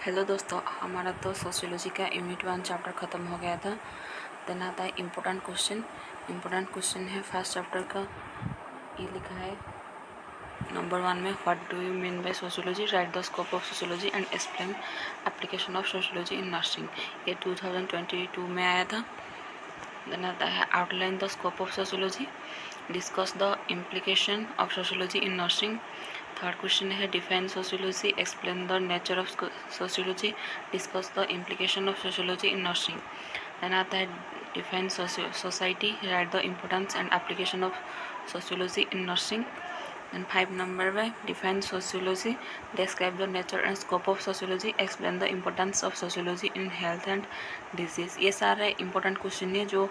Hello दोस्तों, हमारा तो सोशियोलॉजी का यूनिट 1 चैप्टर ख़त्म हो गया था। देन आता है इम्पोर्टेंट क्वेश्चन है फर्स्ट चैप्टर का। ये लिखा है नंबर 1 में, what do you mean by sociology, write the scope of sociology and explain application of sociology in nursing. ये 2022 में आया था। देन आता है outline the scope of sociology, discuss the implication of sociology in nursing. Third question है define sociology, explain the nature of sociology, discuss the implication of sociology in nursing. Then आता है define society, write the importance and application of sociology in nursing. And 5 number में define sociology, describe the nature and scope of sociology, explain the importance of sociology in health and disease. ये सारे important question है जो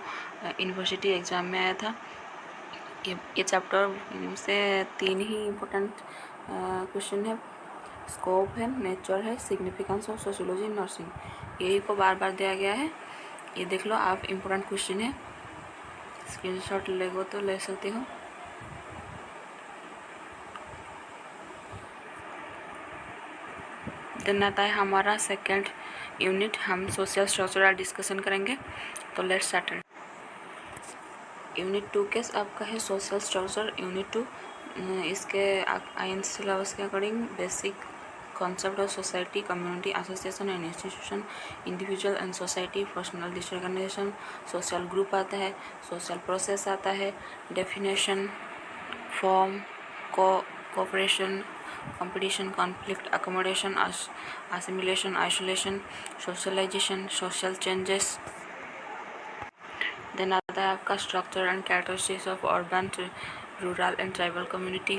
university exam में आया था। ये chapter से 3 ही इम्पोर्टेंट क्वेश्चन है, स्कोप है, नेचर है, significance of sociology in nursing. यही को बार बार दिया गया है, ये देख लो आप। इम्पोर्टेंट क्वेश्चन है, स्क्रीनशॉट लेगो तो ले सकते हो। देन आता है हमारा सेकेंड यूनिट, हम सोशल स्ट्रक्चरल डिस्कशन करेंगे। तो लेट्स स्टार्ट। यूनिट 2 के आपका है सोशल स्ट्रक्चर। यूनिट 2 इसके आइन सिलेबस के according basic concept of society, community, association and institution, individual and society, personal disorganization, social group आता है, सोशल प्रोसेस आता है, definition, form, cooperation, competition, conflict, accommodation, assimilation, isolation, socialization, social changes. Then आता है आपका structure and characteristics of urban, rural and tribal community,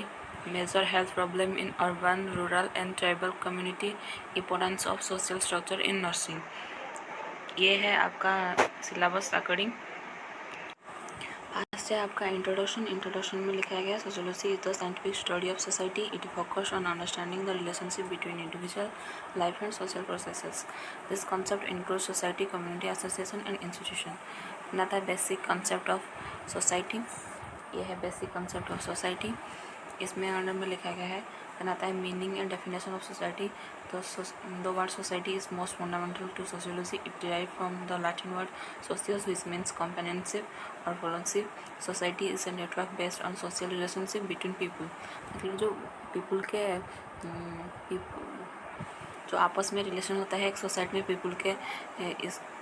major health problem in urban, rural and tribal community, importance of social structure in nursing. ये है आपका syllabus according. First है आपका introduction में लिखा गया sociology is the scientific study of society, it focus on understanding the relationship between individual life and social processes. This concept include society, community, association and institution. आता है basic concept of society, ये है basic concept of society, इसमें under में लिखा गया है। Then आता है meaning and definition of society. तो the word society is most fundamental to sociology, it derive from the Latin word socius which means companionship और fellowship. Society is a network based on social relationship between people. मतलब जो people के जो आपस में relation होता है एक सोसाइटी में पीपल के,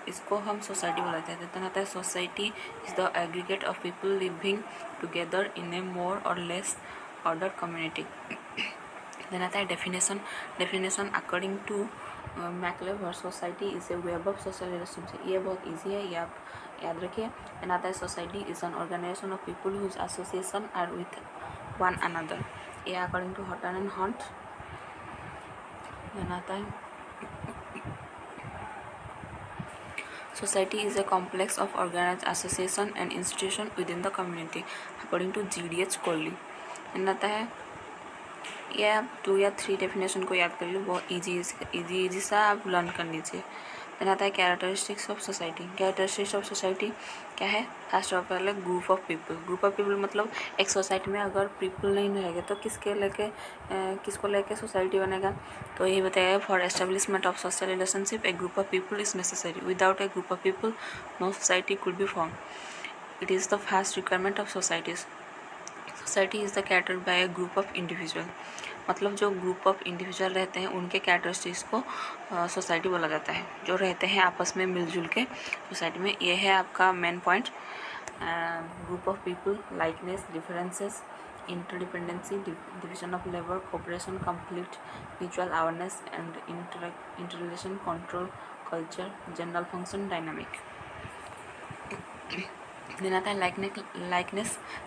इसको हम सोसाइटी बोलते हैं। देन आता है society is the aggregate of people living together in a more or less order community. Then आता है definition according to MacIver, society is a web of social relationship. ये बहुत ईजी है, ये आप याद रखिए। देन आता है society is an organisation of people whose association are with one another. ये according to Horton and Hunt. Then आता है Society is a complex of organized association and institution within the community, according to GDH Kohli. आता है ये आप 2 या 3 definition को याद कर लो, बहुत इजी सा आप लर्न कर लीजिए। देन आता है characteristics of society. Characteristics of society क्या है? First of all group of people मतलब एक सोसाइटी में अगर पीपल नहीं रहेंगे तो किसको लेके सोसाइटी बनेगा? तो यही बताया, for establishment of social relationship a group of people is necessary, without a group of people no society could be form, it is the first requirement of societies. Society is the catered by a group of individual, मतलब जो group of individual रहते हैं उनके characteristics को society बोला जाता है, जो रहते हैं आपस में मिलजुल के सोसाइटी में। ये है आपका main point. Group of people, likeness, differences, interdependency, division of labour, cooperation, conflict, mutual awareness and interrelation, control, culture, general function, dynamic. Then आता है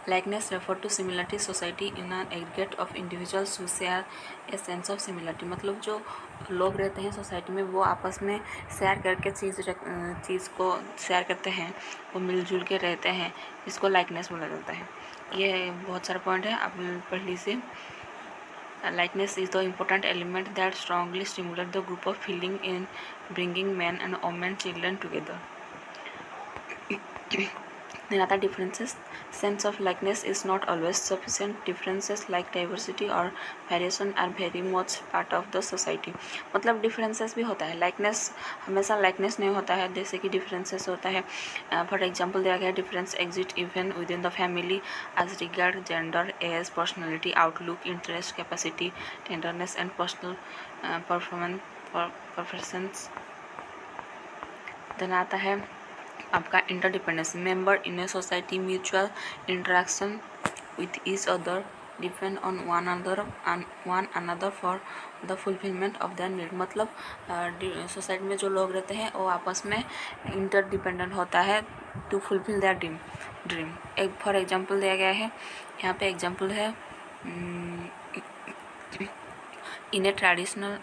likeness refer to similarity society in an aggregate of individuals who share a sense of similarity, मतलब जो लोग रहते हैं society में वो आपस में शेयर करके चीज़ को शेयर करते हैं, वो मिलजुल के रहते हैं, इसको लाइकनेस बोला जाता है। ये बहुत सारा पॉइंट है, आप पढ़ लीजिए। Likeness is the important element that strongly stimulates the group of feeling in bringing men and women, children together. Then आता differences. Sense of likeness is not always sufficient. Differences like diversity or variation are very much part of the society. मतलब differences भी होता है, likeness हमेशा likeness नहीं होता है, जैसे कि differences होता है. For example दिया गया difference exist even within the family as regard gender, age, personality, outlook, interest, capacity, tenderness and personal preferences. Then आता है आपका interdependence. Member in a society mutual interaction with each other depend on one another for the fulfilment of their need. मतलब society में जो लोग रहते हैं वो आपस में इंटरडिपेंडेंट होता है टू फुलफिल देयर ड्रीम. एक फॉर एग्जांपल दिया गया है, यहाँ पे एग्जांपल है इन ए ट्रेडिशनल,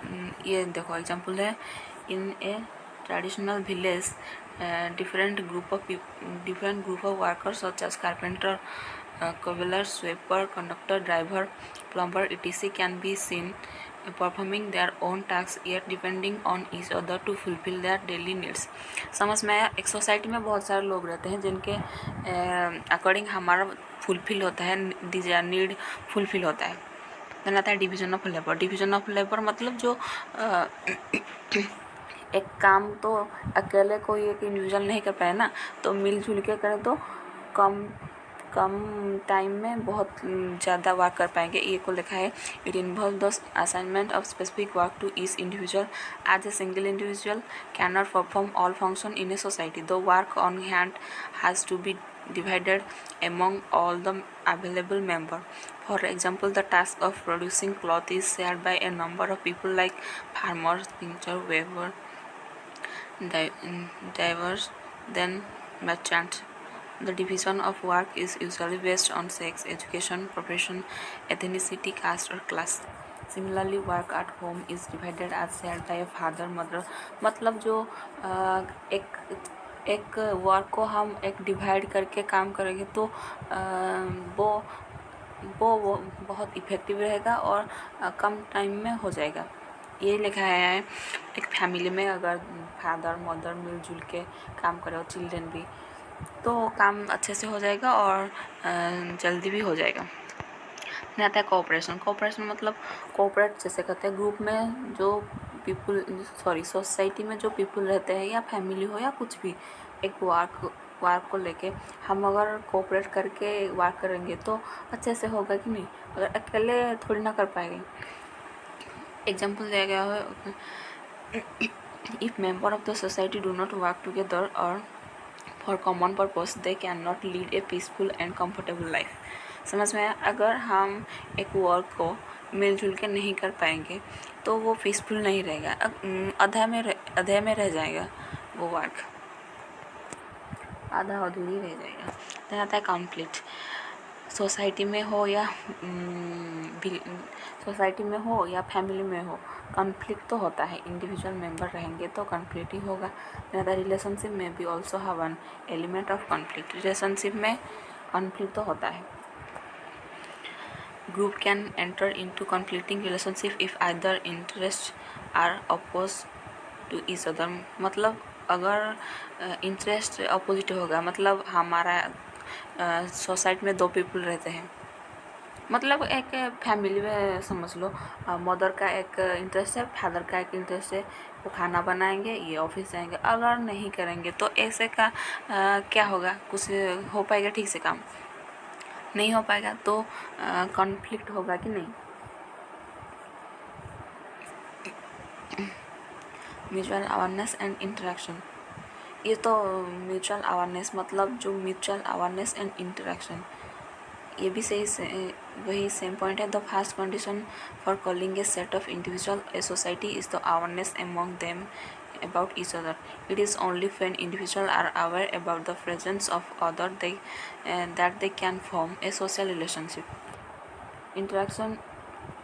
ये देखो एग्जांपल है, इन ए traditional village different group of workers such as carpenter, cobbler, sweeper, conductor, driver, plumber etc can be seen performing their own tasks yet depending on each other to fulfill their daily needs. समझ में आया. एक society में बहुत सारे लोग रहते हैं जिनके अकॉर्डिंग हमारा फुलफिल होता है, डिजायर नीड फुलफिल होता है. देन आता है division of labour. Division of labour मतलब जो एक काम तो अकेले कोई एक इंडिविजुअल नहीं कर पाए ना, तो मिलजुल के करें तो कम टाइम में बहुत ज़्यादा वर्क कर पाएंगे. ये को लिखा है it involve the assignment of specific work to each individual as a single individual can not perform all function in a society. The work on hand has to be divided among all the available member. For example, the task of producing cloth is shared by a number of people like farmers, painter, weaver, divers, then merchants. The division of work is usually based on sex, education, profession, ethnicity, caste or class. Similarly, work at home is divided as shared by a father, mother. मतलब जो एक work को हम एक divide करके काम करेंगे तो वो बहुत इफ़ेक्टिव रहेगा और कम टाइम में हो जाएगा. ये लिखा है एक फैमिली में अगर फादर मदर मिलजुल के काम करे और चिल्ड्रन भी, तो काम अच्छे से हो जाएगा और जल्दी भी हो जाएगा. नहीं आता है कोऑपरेशन. कोऑपरेशन मतलब कोऑपरेट जैसे कहते हैं ग्रुप में जो सोसाइटी में जो पीपल रहते हैं या फैमिली हो या कुछ भी, एक वर्क को लेके हम अगर कोऑपरेट करके वर्क करेंगे तो अच्छे से होगा कि नहीं, अगर अकेले थोड़ी ना कर पाएंगे. एग्जाम्पल दिया गया है if member of the society do not work together or for common purpose they can not lead a peaceful and comfortable life. समझ में आया. अगर हम एक वर्क को मिलजुल के नहीं कर पाएंगे तो वो पीसफुल नहीं रहेगा, आधे में रह जाएगा वो वर्क, आधा अधूरी रह जाएगा. तो आता है कॉन्फ्लिक्ट. सोसाइटी में हो या फैमिली में हो, कॉन्फ्लिक्ट तो होता है. इंडिविजुअल मेंबर रहेंगे तो कॉन्फ्लिक्ट ही होगा. रिलेशनशिप में भी also have an element of conflict. Relationship में कॉन्फ्लिक्ट तो होता है. Group can enter into conflicting relationship if either interest are oppose to each other. मतलब अगर इंटरेस्ट अपोजिट होगा, मतलब हमारा सोसाइटी में दो पीपल रहते हैं, मतलब एक फैमिली में समझ लो मदर का एक इंटरेस्ट है, फादर का एक इंटरेस्ट है, वो खाना बनाएंगे, ये ऑफिस जाएंगे. अगर नहीं करेंगे तो ऐसे का क्या होगा, कुछ हो पाएगा ठीक से काम नहीं हो पाएगा, तो कॉन्फ्लिक्ट होगा कि नहीं. Mutual awareness and interaction. ये तो म्यूचुअल अवेयरनेस मतलब जो म्यूचुअल अवेयरनेस एंड इंटरेक्शन, ये भी वही सेम पॉइंट है. The first condition for calling A set of individual a society is the awareness among them about each other. It is only when individuals are aware about the presence of other that they can form a social relationship. Interaction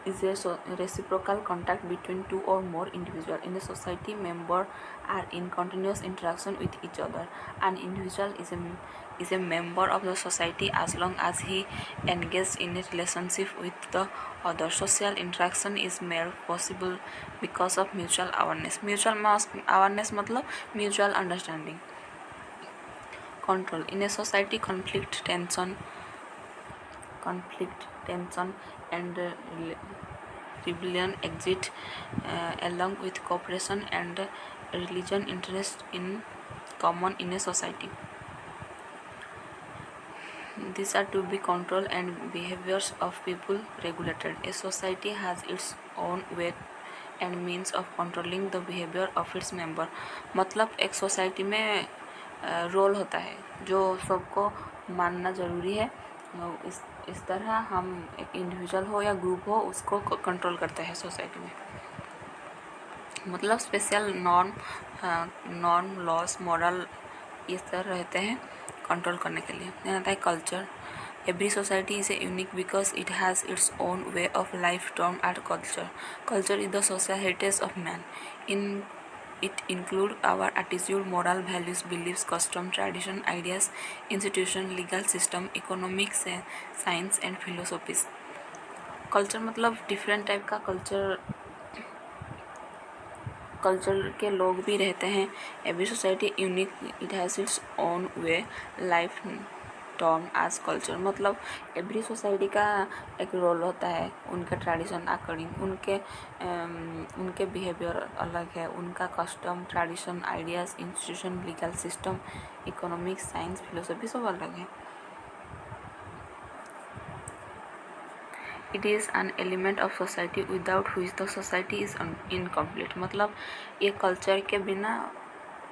is a reciprocal contact between two or more individuals in a society. Members are in continuous interaction with each other. An individual is a member of the society as long as he engages in a relationship with the other. Social interaction is made possible because of mutual awareness. Mutual awareness मतलब mutual understanding. control. In a society, conflict, tension, and rebellion exist along with cooperation and religion interest in common in a society. These are to be controlled and behaviors of people regulated. A society has its own way and means of controlling the behavior of its member. मतलब एक society में role होता है जो सबको मानना ज़रूरी है. इस तरह हम एक इंडिविजुअल हो या ग्रुप हो उसको कंट्रोल करते हैं सोसाइटी में. मतलब स्पेशल नॉर्म लॉस मॉरल इस तरह रहते हैं कंट्रोल करने के लिए. देन आता है culture. Every society is unique because it has its own way of life termed as culture. Culture is the social heritage of man. It includes our attitude, moral values, beliefs, custom, tradition, ideas, institution, legal system, economics, science and philosophies. Culture मतलब different type का culture के लोग भी रहते हैं. Every society unique, it has its own way life term as culture. मतलब every society का एक रोल होता है, उनका ट्रेडिशन अकॉर्डिंग उनके बिहेवियर अलग है, उनका custom, tradition, ideas, institution, legal system, economics, science, philosophy सब अलग है. It is an element of society without which the society is incomplete. मतलब ये कल्चर के बिना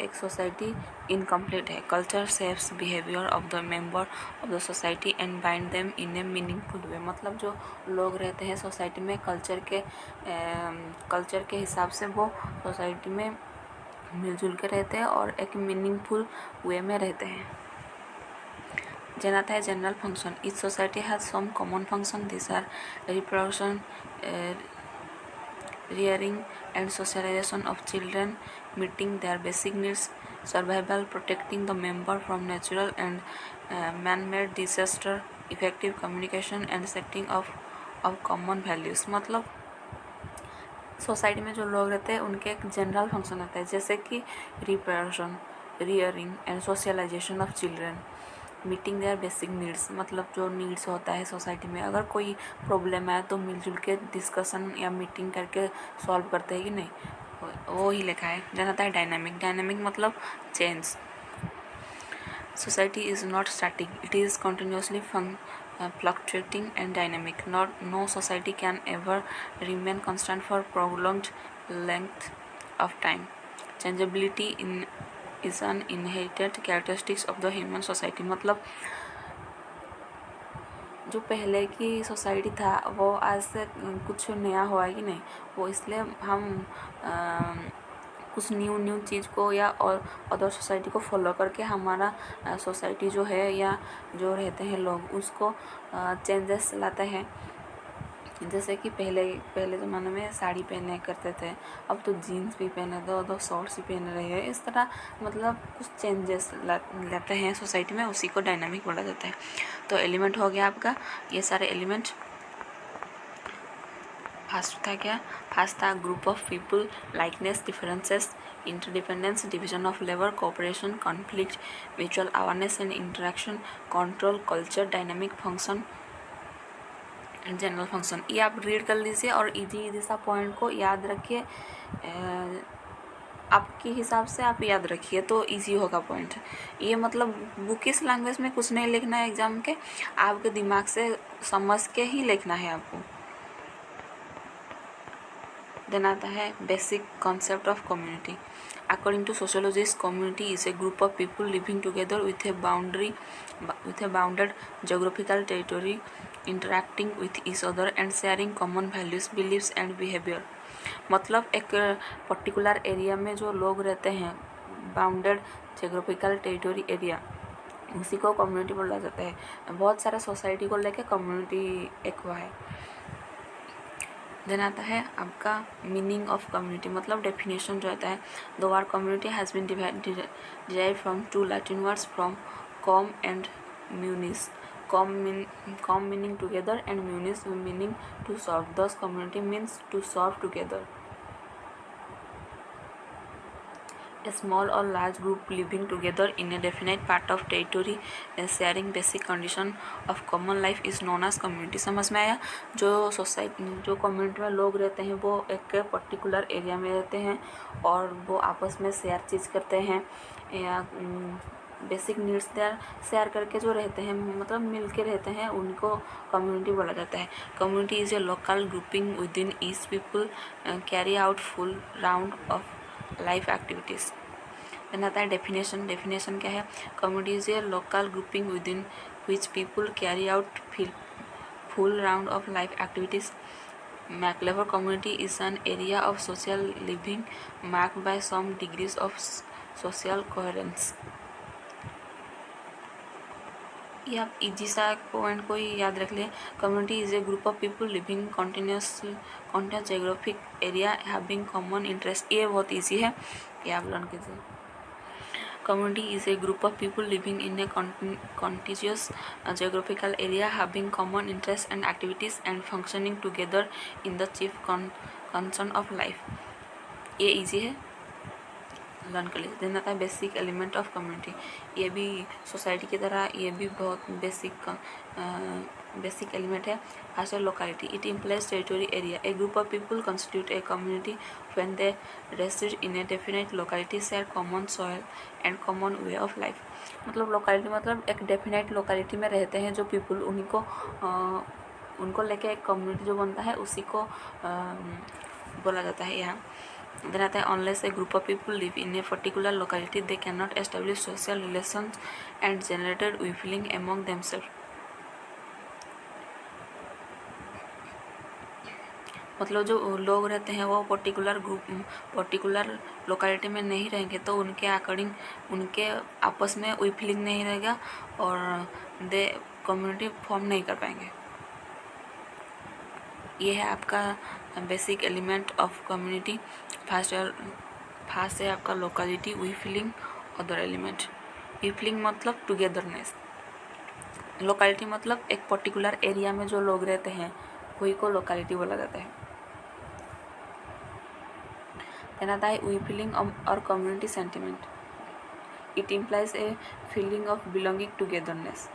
एक सोसाइटी इनकम्प्लीट है. Culture shapes behaviour of the member of the society and bind them in A meaningful वे. मतलब जो लोग रहते हैं सोसाइटी में कल्चर के हिसाब से वो सोसाइटी में मिलजुल के रहते हैं और एक मीनिंगफुल वे में रहते हैं. Then आता है general function. Each society has some common function. These are reproduction, rearing and socialization of children, meeting their basic needs, survival, protecting the member from natural and man-made disaster, effective communication and setting of common values. मतलब society में जो लोग रहते हैं उनके एक general function होता है, जैसे कि reproduction, rearing and socialization of children, meeting their basic needs. मतलब जो नीड्स होता है सोसाइटी में, अगर कोई प्रॉब्लम है तो मिलजुल के डिस्कशन या मीटिंग करके सॉल्व करते हैं कि नहीं, वो ही लिखा है. जैसा आता है डायनामिक मतलब change. Society is not static, it is continuously fluctuating and dynamic. No society can ever remain constant for prolonged length of time. Changeability is an inherited characteristics of the human society. मतलब जो पहले की society था वो आज से कुछ नया हुआ है कि नहीं, वो इसलिए हम कुछ न्यू चीज़ को या और अदर सोसाइटी को फॉलो करके हमारा सोसाइटी जो है या जो रहते हैं लोग उसको चेंजेस लाते हैं. जैसे कि पहले ज़माने में साड़ी पहने करते थे, अब तो जीन्स भी पहने दो शॉर्ट्स भी पहन रहे हैं. इस तरह मतलब कुछ चेंजेस लाते हैं सोसाइटी में, उसी को डायनामिक बोला जाता है. तो एलिमेंट हो गया आपका ये सारे एलिमेंट. फर्स्ट था group of people, likeness, differences, interdependence, division of labour, cooperation, conflict, mutual awareness and interaction, control, culture, dynamic function and general function. ये आप रीड कर लीजिए और इजी सा पॉइंट को याद रखिए. आपके हिसाब से आप याद रखिए तो इजी होगा पॉइंट. ये मतलब बुकिश लैंग्वेज में कुछ नहीं लिखना है एग्जाम के, आपके दिमाग से समझ के ही लिखना है आपको. देन आता है basic concept of community. According to sociologists, community is a group of people living together with a bounded geographical territory, interacting with each other and sharing common values, beliefs and behavior. मतलब एक particular area में जो लोग रहते हैं, bounded geographical territory area, उसी को community बोला जाता है. बहुत सारा सोसाइटी को लेके कम्युनिटी एक हुआ है. देन आता है आपका मीनिंग ऑफ कम्युनिटी. मतलब डेफिनेशन जो रहता है, the word community has been derived from two Latin words from com and munis. Com meaning together and munis meaning to serve. Thus community means to serve together. A small or large group living together in a definite part of territory sharing basic condition of common life is known as community। समझ में आया? जो society जो community में लोग रहते हैं वो एक पर्टिकुलर एरिया में रहते हैं और वो आपस में शेयर चीज़ करते हैं या बेसिक नीड्स शेयर करके जो रहते हैं मतलब मिल के रहते हैं उनको कम्युनिटी बोला जाता है। Community is a local grouping within each people carry out full round of life activities. Then आता है डेफिनेशन। डेफिनेशन क्या है? Community is a local grouping within which people carry out full round of life activities. MacIver community is an area of social living marked by some degrees of social coherence. ये आप easy सा point को ही याद रख लें। Community is A group of people living continuous geographic area having common interest. ये बहुत easy है, ये आप लर्न कीजिए। Community is A group of people living in a continuous geographical area having common interest and activities and functioning together in the chief concern of life. ये easy है, learn कर लीजिए। देन आता है बेसिक एलिमेंट ऑफ कम्युनिटी। ये भी society की तरह ये भी बहुत बेसिक एलिमेंट है। फर्स्ट है locality. It implies territory area. A group of people constitute a community when they reside in a definite locality share common soil and common way of life. मतलब locality मतलब एक definite locality में रहते हैं जो people उनको लेके एक कम्युनिटी जो बनता है उसी को बोला जाता है यहाँ। Then आता है unless a group of people live in a particular locality they cannot establish social relations and generated feeling among themselves। मतलब जो लोग रहते हैं वो पर्टिकुलर लोकेलिटी में नहीं रहेंगे तो उनके अकॉर्डिंग उनके आपस में कोई फीलिंग नहीं रहेगा और दे कम्युनिटी फॉर्म नहीं कर पाएंगे। ये है आपका basic element of community. First है आपका locality, we feeling, other element. We feeling मतलब टुगेदरनेस। लोकेलिटी मतलब एक पर्टिकुलर एरिया में जो लोग रहते हैं वही को लोकेलिटी बोला जाता है। देन आता है वी फीलिंग और community sentiment. It implies a feeling of belonging togetherness.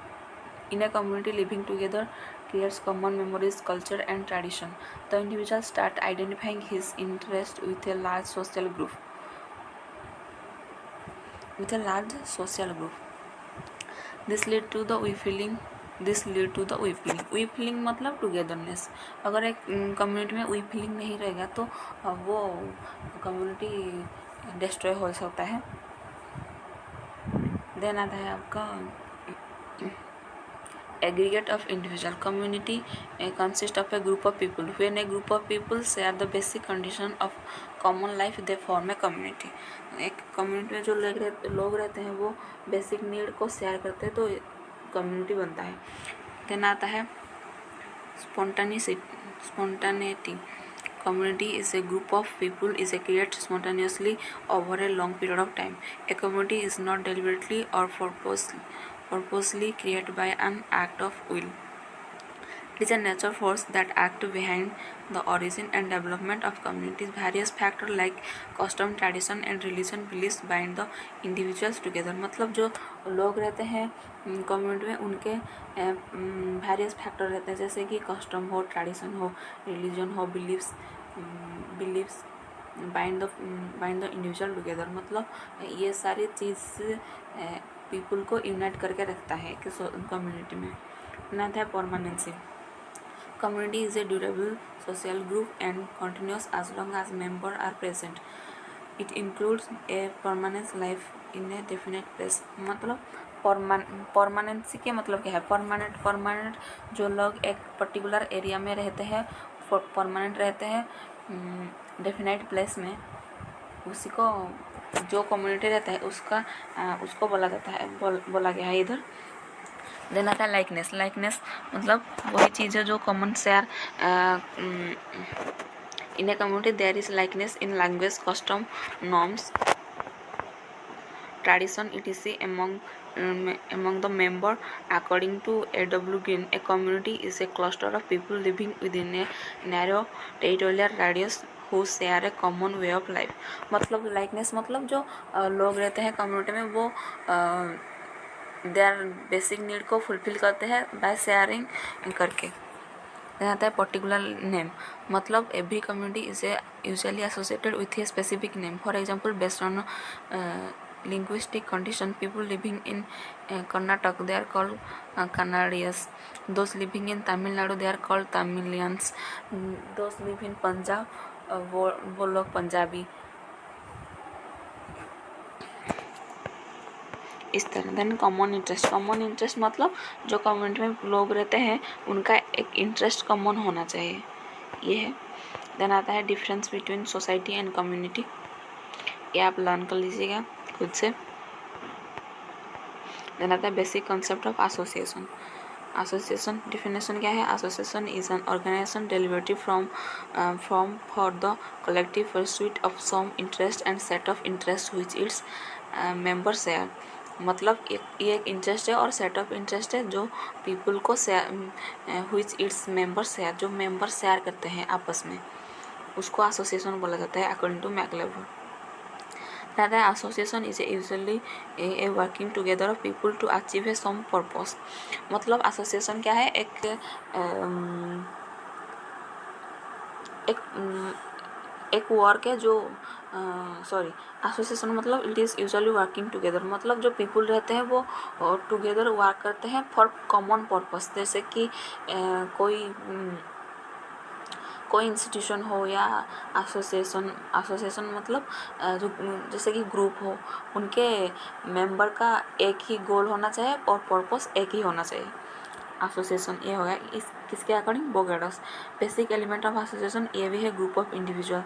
In a community living together creates common memories, culture and tradition. The individual start identifying his interest with a large social group. This lead to the we feeling. We feeling मतलब togetherness. अगर एक community में we feeling नहीं रहेगा तो वो community destroy हो सकता है। देन आता है आपका aggregate of individual। community consists of a group of people। when a group of people share the basic condition of common life they form a community। एक कम्युनिटी में जो लोग रहते हैं वो बेसिक नीड को शेयर करते हैं तो कम्युनिटी बनता है। देन आता है स्पॉन्टानिटी। community is a group of people is created spontaneously over a long period of time। a community is not deliberately or purposely created by an act of will। it is a natural force that acts behind the origin and development of communities। various factors like custom, tradition and religion beliefs bind the individuals together। मतलब जो लोग रहते हैं community में उनके various factor रहते हैं जैसे कि कस्टम हो, ट्रेडिशन हो, रिलीजन हो, believes bind the individual together. मतलब ये सारी चीज़ पीपल को यूनाइट करके रखता है कि कम्युनिटी में। ना था permanency. Community is a durable social group and continuous as long as member are present. It includes a permanence life in a definite place. मतलब परमानेंसी के मतलब क्या है? परमानेंट जो लोग एक पर्टिकुलर एरिया में रहते हैं परमानेंट रहते हैं डेफिनेट प्लेस में, उसी को जो कम्युनिटी रहता है उसको बोला जाता है बोला गया है इधर। देन आता है लाइकनेस। मतलब वही चीज़ है जो common share in a community. There is likeness in language, custom, norms, tradition etc among the member। according to A.W. Green, a community is a cluster of people living within a narrow territorial radius who share A common way of life. मतलब likeness मतलब जो लोग रहते हैं community में वो there basic need को fulfil करते हैं बाय शेयरिंग करके। आता है पर्टिकुलर नेम मतलब every community is usually associated with a specific name. For example based on linguistic condition, people living in Karnataka they are called Kannadians, those living in Tamil Nadu they are called Tamilians, those live in Punjab वो लोग पंजाबी। इस तरह। Then common interest मतलब जो community में लोग रहते हैं उनका एक इंटरेस्ट कॉमन होना चाहिए, ये है। देन आता है difference between society and community, ये आप लर्न कर लीजिएगा खुद से। देन आता है basic concept of association. Association definition क्या है? Association is an organisation deliberative from for the collective pursuit of some interest and set of interest which its members share. मतलब ये एक इंटरेस्ट है और सेट ऑफ इंटरेस्ट है जो people को व्हिच इट्स मेंबर्स शेयर, जो मेंबर शेयर करते हैं आपस में, उसको एसोसिएशन बोला जाता है according to MacIver. Rather, association is usually a working together of people to achieve a some purpose। मतलब एसोसिएशन क्या है? एक वर्क है जो सॉरी एसोसिएशन मतलब it is usually working together, मतलब जो पीपल रहते हैं वो टुगेदर वर्क करते हैं फॉर कॉमन पर्पस। जैसे कि कोई इंस्टीट्यूशन हो या एसोसिएशन मतलब जैसे कि ग्रुप हो, उनके मेंबर का एक ही गोल होना चाहिए और पर्पस एक ही होना चाहिए। एसोसिएशन ये हो गया इस किसके according? Bogardus. Basic element of association ये भी है ग्रुप ऑफ इंडिविजुअल,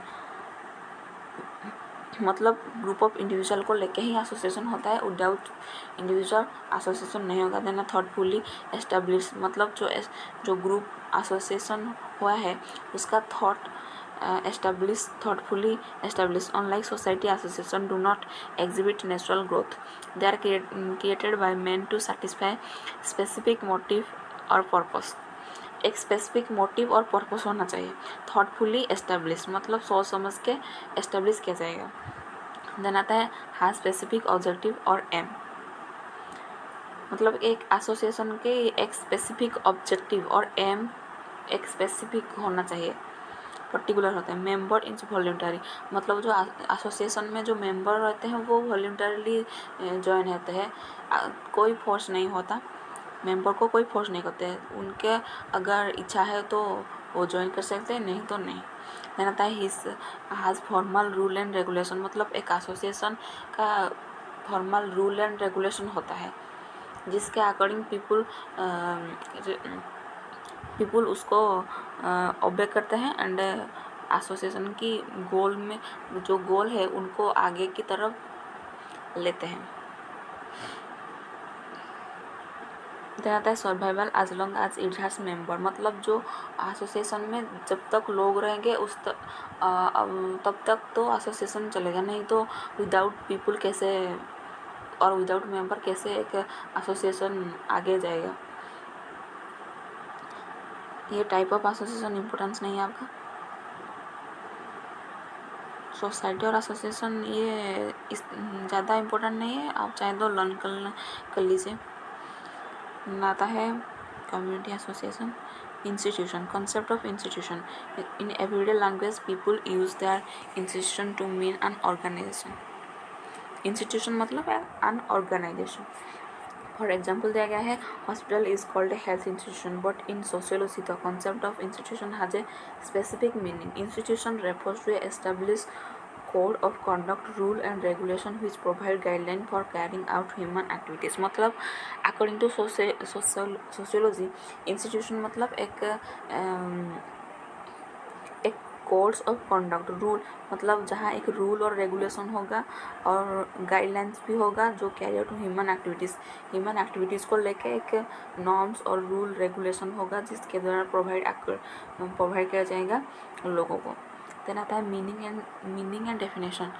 मतलब ग्रुप ऑफ इंडिविजुअल को लेके ही एसोसिएशन होता है, विदाउट इंडिविजुअल एसोसिएशन नहीं होगा। देन थॉटफुली एस्टेब्लिश मतलब जो ग्रुप एसोसिएशन हुआ है उसका thoughtfully established। Unlike society, association do not exhibit natural growth, they are created by men to satisfy specific motive और पर्पस। एक स्पेसिफिक मोटिव और पर्पस होना चाहिए। थॉटफुली एस्टेब्लिश मतलब सोच समझ के एस्टेब्लिश किया जाएगा। देन आता है हैज स्पेसिफिक ऑब्जेक्टिव और एम, मतलब एक एसोसिएशन के एक स्पेसिफिक ऑब्जेक्टिव और एम एक स्पेसिफिक होना चाहिए, पर्टिकुलर होता है। मेंबर इज वॉलंटरी मतलब जो एसोसिएशन में जो मेंबर रहते हैं वो वॉलंटरीली ज्वाइन होते हैं, कोई फोर्स नहीं होता, मेंबर को कोई फोर्स नहीं करते हैं, उनके अगर इच्छा है तो वो ज्वाइन कर सकते हैं, नहीं तो नहीं। देन आता है has formal rule and regulation मतलब एक एसोसिएशन का फॉर्मल रूल एंड रेगुलेशन होता है जिसके अकॉर्डिंग पीपल उसको ओबे करते हैं एंड एसोसिएशन की गोल में जो गोल है उनको आगे की तरफ लेते हैं। देन आता है survival as long as it has member मतलब जो एसोसिएशन में जब तक लोग रहेंगे तब तक तो एसोसिएशन चलेगा, नहीं तो विदाउट पीपल कैसे और विदाउट मेंबर कैसे एक एसोसिएशन आगे जाएगा। ये टाइप ऑफ एसोसिएशन इम्पोर्टेंस नहीं है आपका। सोसाइटी और एसोसिएशन ये ज़्यादा इम्पोर्टेंट नहीं है, आप चाहे तो लर्न कर लीजिए। आता है community association. Institution concept of institution in everyday language people use their institution to mean an organization। Institution मतलब है an organization। फॉर एग्जाम्पल दिया गया है hospital is called a health institution but in sociology the concept of institution has a specific meaning. Institution refers to establish code of conduct rule and regulation which provide guideline for carrying out human activities। मतलब according to sociology institution मतलब एक codes of conduct rule मतलब जहाँ एक rule और regulation होगा और guidelines भी होगा जो कैरी आउट ह्यूमन एक्टिविटीज़ को लेके एक नॉर्म्स और रूल रेगुलेशन होगा जिसके द्वारा प्रोवाइड किया जाएगा लोगों को। देन आता है meaning and definition.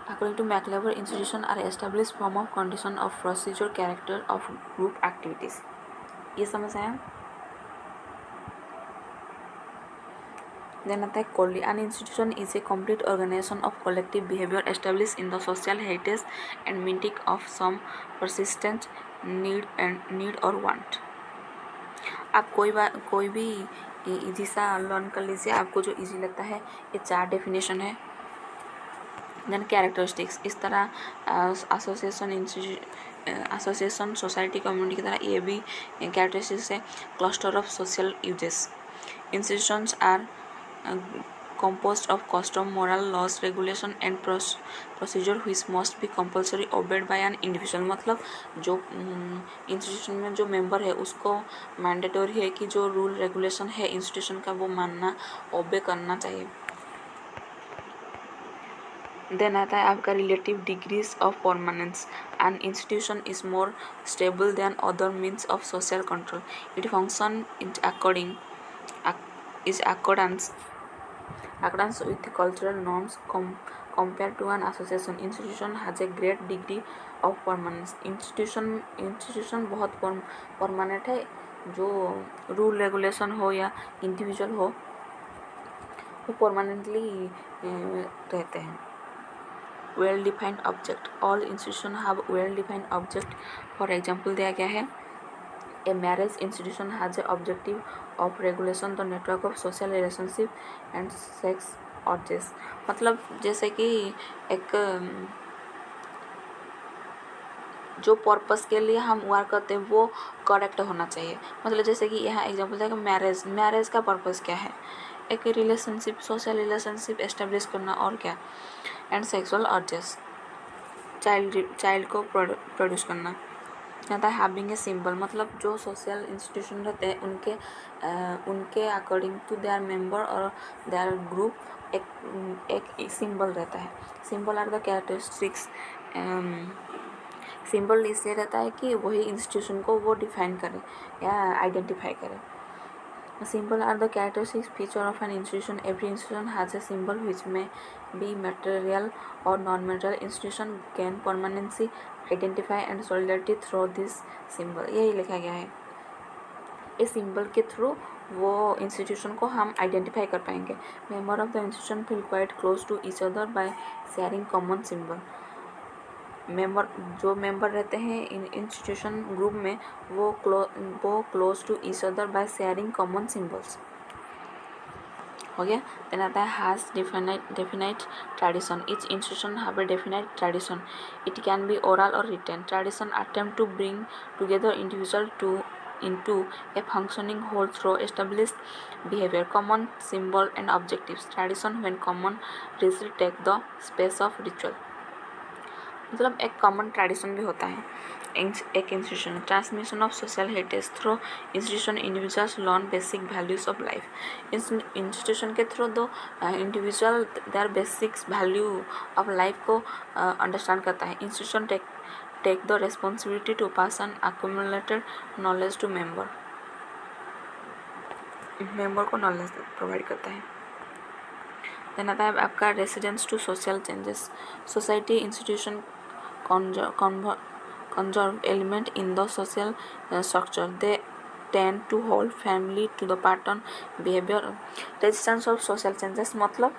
According to MacIver institution are establish form of condition of procedure character of group activities. ये समझ आया। देन आता है Cooley, an institution is a complete organisation of collective behaviour establish in the social heritage and meeting of some persistent need or want. आप कोई भी easy सा learn कर लीजिए, आपको जो इजी लगता है। ये 4 डेफिनेशन है। देन कैरेक्टरिस्टिक्स, इस तरह एसोसिएशन सोसाइटी कम्युनिटी की तरह ये भी कैरेक्टरिस्टिक्स है। Cluster of social uses, institutions are composed of custom, moral, laws, regulation and procedure which must be compulsory obeyed by an individual। मतलब जो इंस्टीट्यूशन में जो मेंबर है उसको मैंडेटरी है कि जो रूल रेगुलेशन है इंस्टीट्यूशन का वो मानना, ओबे करना चाहिए। देन आता है आपका relative degrees of permanence, N institution is more stable then other means of social control, it function is accordance with the cultural norms compared to an association। institution has a great degree of permanence। institution बहुत permanent है। जो rule regulation हो या individual हो वो permanently रहते हैं। Well defined object, all institution have well defined object. For example दिया गया है, A marriage institution has a objective of regulation the network of social relationship and sex urges। मतलब जैसे कि एक जो पर्पस के लिए हम वर्क करते हैं वो करेक्ट होना चाहिए। मतलब जैसे कि यहाँ एग्जांपल है कि मैरिज का पर्पस क्या है, एक रिलेशनशिप, सोशल रिलेशनशिप एस्टेब्लिश करना और क्या, एंड सेक्सुअल अर्जेस, चाइल्ड को प्रोड्यूस करना। आता है हैविंग ए सिंबल, मतलब जो सोशल इंस्टीट्यूशन रहते हैं उनके अकॉर्डिंग टू देयर मेंबर और देयर ग्रुप एक सिंबल रहता है। Symbol are the characteristics. Symbol इसलिए रहता है कि वही इंस्टीट्यूशन को वो डिफाइन करे या आइडेंटिफाई करे। Symbol are the characteristic feature of an institution। Every institution has a symbol which may be material or non-material। institution gain permanency, identify and solidarity through this symbol। यही लिखा गया है। इस सिंबल के through वो institution को हम identify कर पाएंगे। Member of the institution feel quite close to each other by sharing common symbol. जो मेंबर रहते हैं इन इंस्टीट्यूशन ग्रुप में वो close to each other by sharing common symbols. हो गया। देन आता है has definite tradition, each institution have a definite tradition, it can be oral or written. Tradition attempt to bring together individual into a functioning whole through established behavior, common symbol and objectives। tradition when common ritual take the space of ritual। मतलब एक common tradition भी होता है एक institution. Transmission of social heritage, through institution individuals learn basic values of life. Institution के through दो individual their basics value of life को understand करता है। Institution take the responsibility to pass on accumulated knowledge to member को knowledge provide करता है। Then आता है आपका residence to social changes, society institution conserve element in the social structure, they tend to hold family to the pattern behavior। resistance of social changes मतलब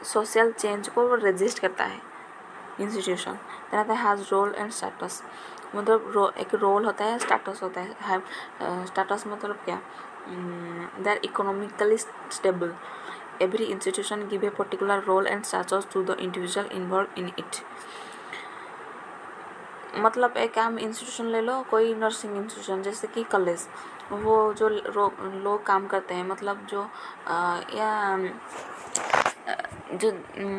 social change को resist करता है institution. Then आता है has role and status, मतलब एक role होता है, स्टेटस होता है। स्टेटस मतलब क्या, they are economically stable. Every institution give a particular role and status to the individual involved in it। मतलब एक हम इंस्टीट्यूशन ले लो, कोई नर्सिंग इंस्टीट्यूशन जैसे कि कॉलेज, वो जो लोग काम करते हैं, मतलब जो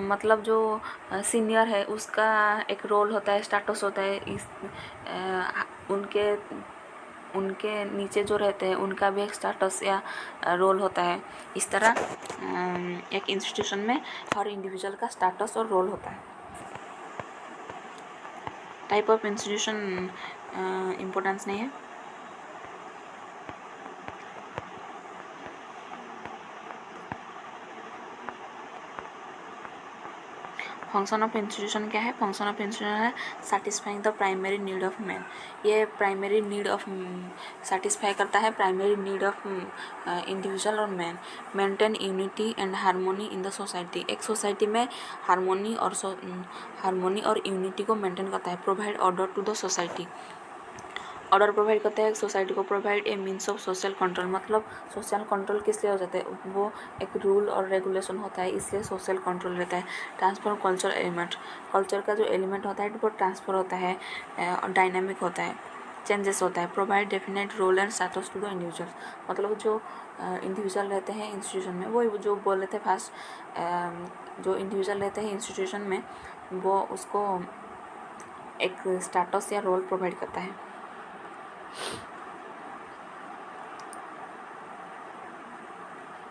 मतलब जो सीनियर है उसका एक रोल होता है, स्टेटस होता है। इस उनके नीचे जो रहते हैं उनका भी एक स्टेटस या रोल होता है। इस तरह एक इंस्टीट्यूशन में हर इंडिविजुअल का स्टेटस और रोल होता है। टाइप ऑफ इंस्टीट्यूशन इम्पोर्टेंस नहीं है। फंक्शन ऑफ इंस्टीट्यूशन क्या है? फंक्शन ऑफ इंस्टीट्यूशन है satisfying the primary need of man. ये प्राइमरी नीड ऑफ सेटिस्फाई करता है प्राइमरी नीड ऑफ इंडिविजुअल और man. Maintain unity and harmony in the society. एक सोसाइटी में हारमोनी और यूनिटी को मेंटेन करता है। Provide order to the society. Order provide करता है सोसाइटी को। Provide a means of social control. मतलब सोशल कंट्रोल किस लिए हो जाता है? वो एक रूल और रेगुलेशन होता है, इसलिए सोशल कंट्रोल रहता है। Transfer culture element. कल्चर का जो एलिमेंट होता है वो ट्रांसफर होता है और डायनामिक होता है, चेंजेस होता है। Provide definite role and status to the individual. मतलब जो इंडिविजुअल रहते हैं इंस्टीट्यूशन में, वो जो बोल रहे थे फास्ट, जो इंडिविजुअल रहते हैं इंस्टीट्यूशन में वो उसको एक स्टेटस या रोल प्रोवाइड करता है।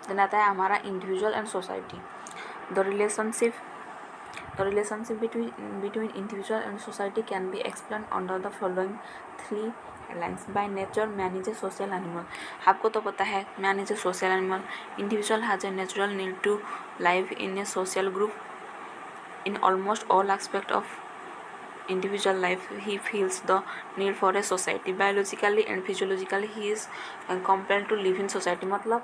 देन आता है हमारा individual and society. The relationship between individual and society can be explained under the following three headlines. By nature, man is a social animal. आपको तो पता है man is a social animal. Individual has a natural need to live in a social group. In almost all aspects of individual life, he feels the need for a society. Biologically and physiologically, he is compelled to live in society. मतलब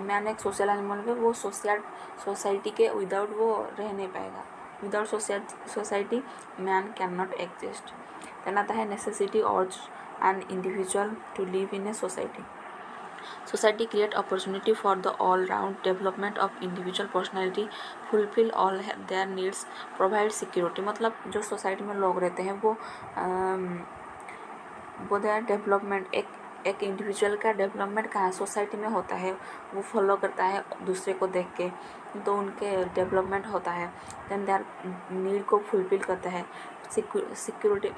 man एक social animal है, वो society के without वो रह नहीं पाएगा। Without society man can not exist. Then आता है necessity urges an individual to live in a society. Society create opportunity for the all-round development of individual personality, fulfill all their needs, provide security। मतलब जो society में लोग रहते हैं वो their development, एक इंडिविजुअल का डेवलपमेंट कहाँ सोसाइटी में होता है, वो फॉलो करता है दूसरे को देख के, तो उनके डेवलपमेंट होता है। देन देयर नीड को फुलफिल करता है। सिक्योरिटी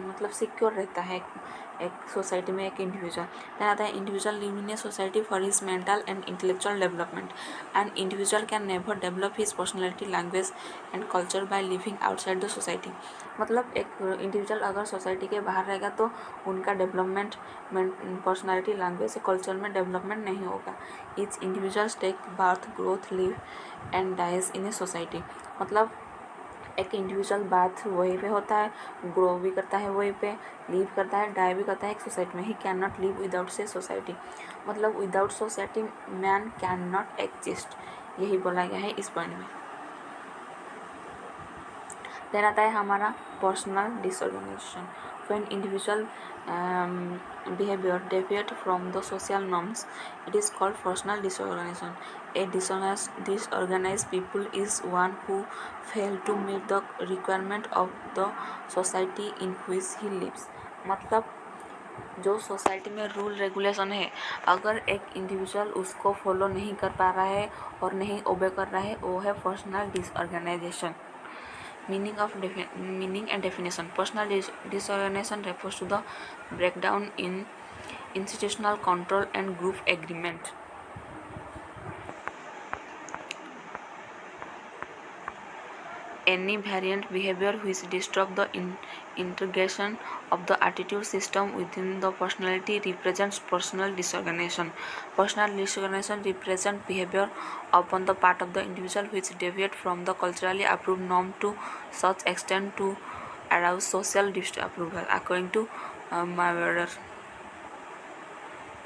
मतलब सिक्योर रहता है एक सोसाइटी में एक इंडिविजुअल। देन आता है individual live in a society for his mental and intellectual development. And individual can never develop his personality, language and culture by living outside the society. मतलब एक इंडिविजुअल अगर सोसाइटी के बाहर रहेगा तो उनका डेवलपमेंट पर्सनैलिटी, लैंग्वेज, कल्चर में development नहीं होगा। Each individuals take birth, growth, live and dies in a society. मतलब एक इंडिविजुअल बात वहीं पे होता है, ग्रो भी करता है वहीं पे, लिव करता है, डाई भी करता है एक सोसाइटी में। He can not live without से सोसाइटी। मतलब without society man can not exist, यही बोला गया है इस पॉइंट में। देन आता है हमारा personal disorganisation. When individual behavior deviate from the social norms, it is called personal disorganization. A disorganized people is one who fail to meet the requirement of the society in which he lives। मतलब जो society में rule regulation है, अगर एक individual उसको follow नहीं कर पा रहा है और नहीं ओबे कर रहा है, वो है personal disorganisation. Meaning and definition. Personal disorganization refers to the breakdown in institutional control and group agreement. Any variant behavior which disrupts the integration of the attitude system within the personality represents personal disorganization. Personal disorganization represents behavior upon the part of the individual which deviate from the culturally approved norm to such extent to arouse social disapproval, according to Maurer।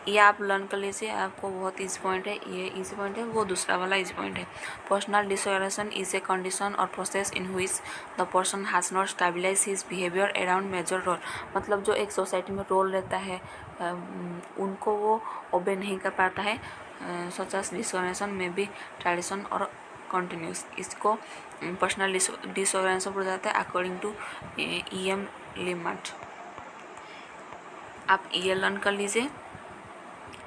ये आप learn कर लीजिए, आपको बहुत easy point है, ये easy point है, वो दूसरा वाला ईजी पॉइंट है। Personal disorganisation is a condition or process in which the person has not stabilise his behaviour around major role. मतलब जो एक सोसाइटी में रोल रहता है उनको वो ओबे नहीं कर पाता है। सच एज डिसऑर्गेनाइजेशन में भी ट्रेडिशन और कंटिन्यूस, इसको पर्सनल डिसऑर्गेनाइजेशन बोला जाता है अकॉर्डिंग टू E.M. लिमार्ट। आप ये लर्न कर लीजिए,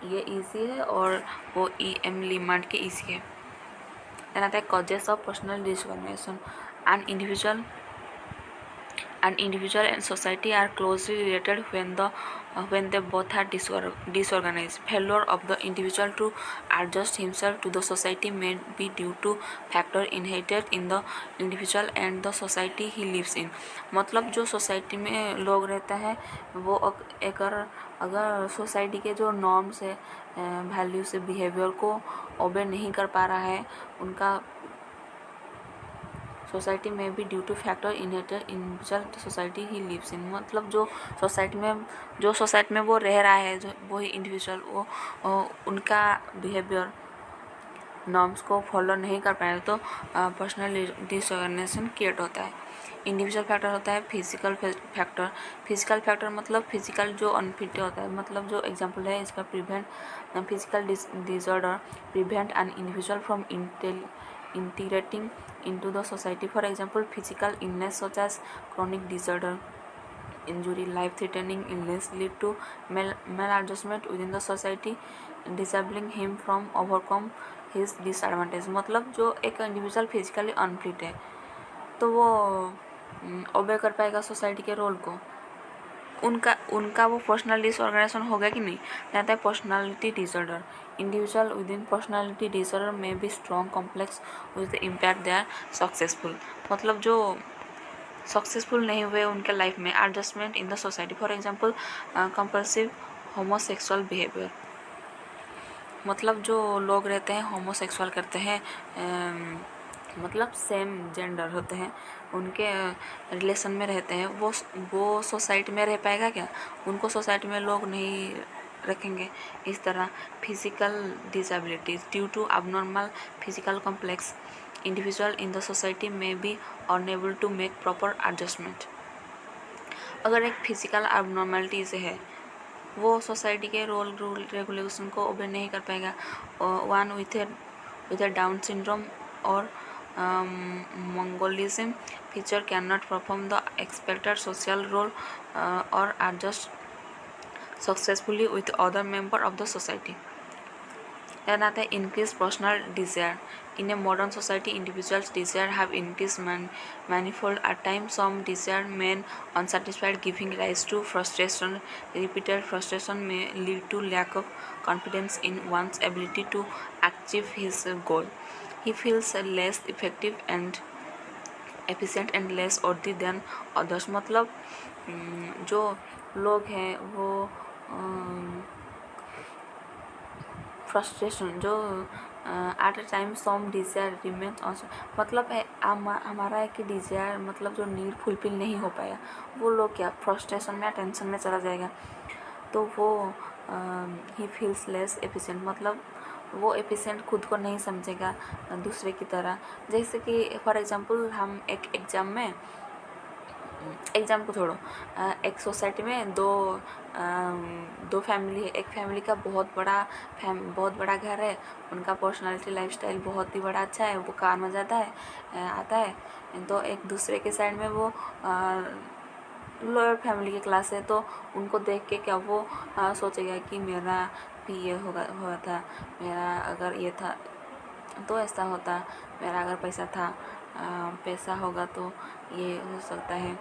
ये इजी है और वो E.M. लिमार्ट के इजी है। देन आता है causes of personal disorganization. An individual and society are closely related when they both are disorganized. Failure of the individual to adjust himself to the society may be due to factor inherited in the individual and the society he lives in। मतलब जो society में लोग रहता है वो अगर society के जो नॉर्म्स है, वैल्यू से, बिहेवियर को ओबे नहीं कर पा रहा है, उनका सोसाइटी में भी due to factor inherited individual society ही लिव्स इन, मतलब जो सोसाइटी में वो रह रहा है, जो वही इंडिविजुअल वो उनका बिहेवियर नॉर्म्स को फॉलो नहीं कर पाए तो पर्सनल डिसऑर्गेनाइजेशन क्रिएट होता है। इंडिविजुअल फैक्टर होता है फिजिकल फैक्टर। फिजिकल फैक्टर मतलब फिजिकल जो अनफिट होता है, मतलब जो एग्जांपल है इसका prevent physical disorder prevent an individual from integrating into the society. For example, physical illness such as chronic disorder, injury, life-threatening illness lead to maladjustment within the society, disabling him from overcome his disadvantage. मतलब जो एक individual physically unfit है तो वो ओबे कर पाएगा society के रोल को, उनका वो पर्सनल डिसऑर्गेनाइजेशन होगा कि नहीं। रहता है personality disorder. Individual within personality disorder में be strong complex with the impact they are successful, मतलब जो सक्सेसफुल नहीं हुए उनके लाइफ में adjustment in the society. For example compulsive homosexual behaviour, मतलब जो लोग रहते हैं होमोसेक्सुअल करते हैं, मतलब सेम जेंडर होते हैं, उनके रिलेशन में रहते हैं, वो सोसाइटी में रह पाएगा क्या? उनको सोसाइटी में लोग नहीं रखेंगे। इस तरह physical disabilities due to abnormal physical complex individual in the society में be unable to make proper adjustment. अगर एक फिजिकल abnormality से है वो सोसाइटी के रूल रेगुलेशन को ओबे नहीं कर पाएगा। One with a Down syndrome or mongolism feature can not perform the expected social role or adjust successfully with other member of the society. Then आता है increased personal desire. In a modern society, individuals' desire have increased manifold. At times, some desire remain unsatisfied, giving rise to frustration. Repeated frustration may lead to lack of confidence in one's ability to achieve his goal. He feels less effective and efficient and less worthy than others. मतलब जो लोग हैं वो frustration जो at a time some desire remains also, मतलब है हमारा है कि डिज़ायर मतलब जो नीड फुलफिल नहीं हो पाया, वो लोग क्या फ्रस्ट्रेशन में या टेंशन में चला जाएगा, तो वो ही फील्स लेस एफिशिएंट, मतलब वो एफिशिएंट खुद को नहीं समझेगा दूसरे की तरह। जैसे कि फॉर एग्जांपल हम एक एग्ज़ाम को छोड़ो, एक सोसाइटी में दो फैमिली है। एक फैमिली का बहुत बड़ा घर है, उनका पर्सनालिटी लाइफस्टाइल बहुत ही बड़ा अच्छा है, वो कार में जाता है आता है। तो एक दूसरे के साइड में वो लोअर फैमिली की क्लास है, तो उनको देख के क्या वो सोचेगा कि मेरा भी ये हुआ था, मेरा अगर ये था तो ऐसा होता, मेरा अगर पैसा होगा तो ये हो सकता है।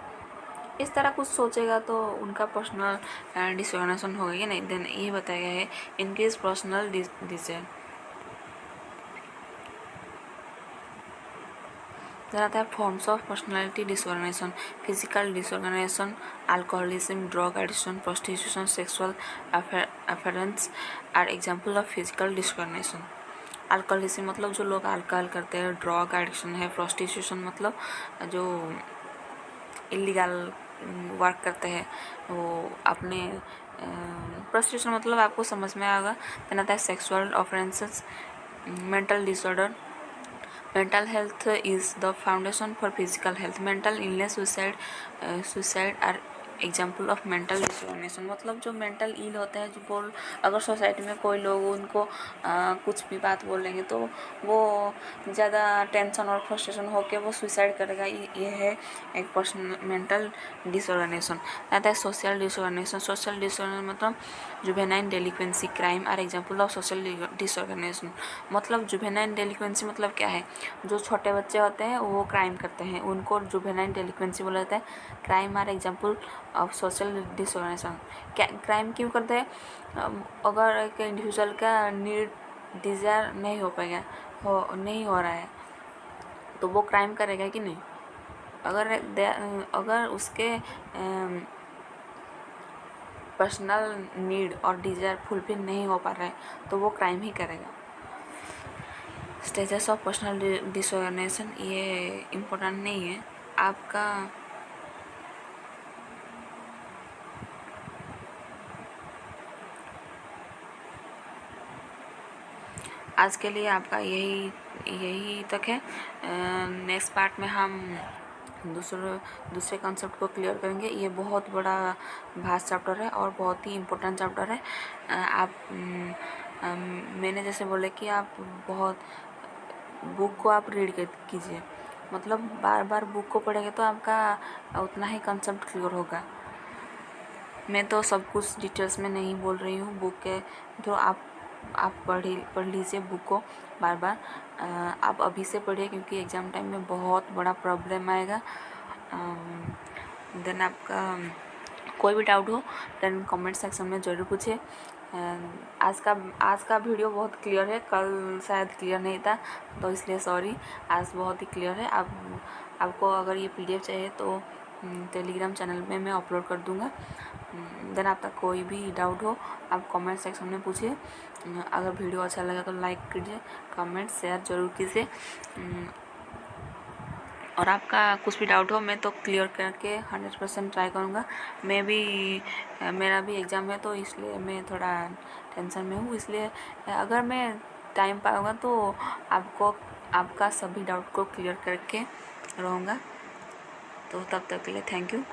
इस तरह कुछ सोचेगा तो उनका पर्सनल डिसऑर्गेनाइजेशन होगा कि नहीं। देन ये बताया गया है इंक्रीज पर्सनल डिजायर। देन आता है forms of personality disorganisation. Physical disorganisation, alcoholism, drug addiction, prostitution, sexual offences are example of physical disorganisation. Alcoholism मतलब जो लोग अल्कोहल करते हैं, ड्रग एडिक्शन है, प्रोस्टिट्यूशन मतलब जो इलीगल वर्क करते हैं वो अपने प्रोस्टिट्यूशन मतलब आपको समझ में आएगा। देन आता है sexual offences, mental disorder. Mental health is the foundation for physical health. Mental illness, suicide are example of mental disorganisation, मतलब जो मेंटल इल होते हैं, जो बोल अगर सोसाइटी में कोई लोग उनको कुछ भी बात बोलेंगे तो वो ज़्यादा टेंशन और फ्रस्ट्रेशन होकर वो सुसाइड करेगा। ये है एक पर्सनल मेंटल डिसऑर्गेनाइजेशन। आता है सोशल डिसऑर्गेनाइजेशन। सोशल डिसऑर्गेनाइजेशन मतलब juvenile delinquency, crime are example of social disorganisation. मतलब जुवेनाइन डेलिक्वेंसी मतलब क्या है, जो छोटे बच्चे होते हैं वो क्राइम करते हैं, उनको जुवेनाइन डेलिक्वेंसी बोला जाता है। Crime are example of social disorganization. Crime क्यों करते हैं? अगर एक इंडिविजुअल का नीड डिज़ायर नहीं हो रहा है तो वो क्राइम करेगा कि नहीं। अगर उसके पर्सनल नीड और डिज़ायर फुलफिल नहीं हो पा रहा है तो वो क्राइम ही करेगा। स्टेजेस ऑफ पर्सनल डिसऑर्गेनाइजेशन ये इम्पोर्टेंट नहीं है आपका। आज के लिए आपका यही तक है। नेक्स्ट पार्ट में हम दूसरे कॉन्सेप्ट को क्लियर करेंगे। ये बहुत बड़ा भास्ट चैप्टर है और बहुत ही इम्पोर्टेंट चैप्टर है। मैंने जैसे बोला कि आप बहुत बुक को आप रीड कीजिए, मतलब बार बार बुक को पढ़ेंगे तो आपका उतना ही कॉन्सेप्ट क्लियर होगा। मैं तो सब कुछ डिटेल्स में नहीं बोल रही हूँ। बुक के तो आप पढ़ लीजिए बुक को बार बार। आप अभी से पढ़िए क्योंकि एग्ज़ाम टाइम में बहुत बड़ा प्रॉब्लम आएगा। देन आपका कोई भी डाउट हो देन कमेंट सेक्शन में ज़रूर पूछिए। आज का वीडियो बहुत क्लियर है, कल शायद क्लियर नहीं था तो इसलिए सॉरी। आज बहुत ही क्लियर है। आपको अगर ये PDF चाहिए तो टेलीग्राम चैनल में मैं अपलोड कर दूँगा। देन आपका कोई भी डाउट हो आप कमेंट सेक्शन में पूछिए। अगर वीडियो अच्छा लगा तो लाइक कीजिए, कमेंट शेयर ज़रूर कीजिए। और आपका कुछ भी डाउट हो मैं तो क्लियर करके 100% ट्राई करूँगा। मेरा भी एग्ज़ाम है तो इसलिए मैं थोड़ा टेंशन में हूँ। इसलिए अगर मैं टाइम पाऊँगा तो आपका सभी डाउट को क्लियर करके रहूँगा। तो तब तक के लिए थैंक यू।